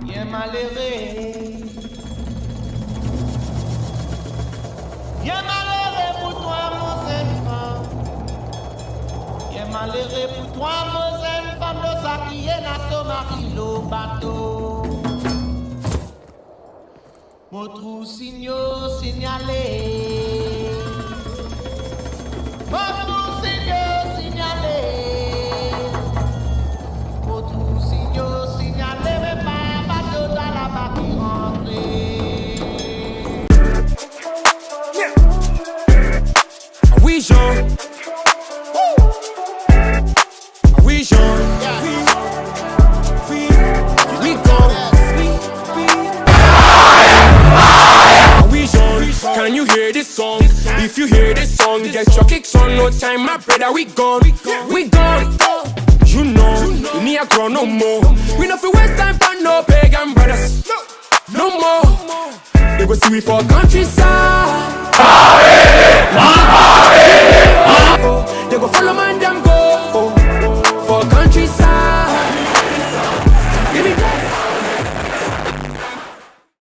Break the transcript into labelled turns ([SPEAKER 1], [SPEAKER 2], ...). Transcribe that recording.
[SPEAKER 1] Bien malheureux. Bien malheureux pour toi, mon enfant. Bien malheureux pour toi, mon enfant. De ça qui est dans son mari, le bateau. Mon trou signalé. Mon trou signalé. Mon trou signalé. Mais pas bateau dans la barre qui rentre.
[SPEAKER 2] We Jean. We Jean. We go. We Jean. Can you hear this song? If you hear this song, get your kicks on. No time, my brother. We gone. We gone. You know, we need a grow no more. We no fi waste time for no pagan brothers. No more. They go see we for countryside.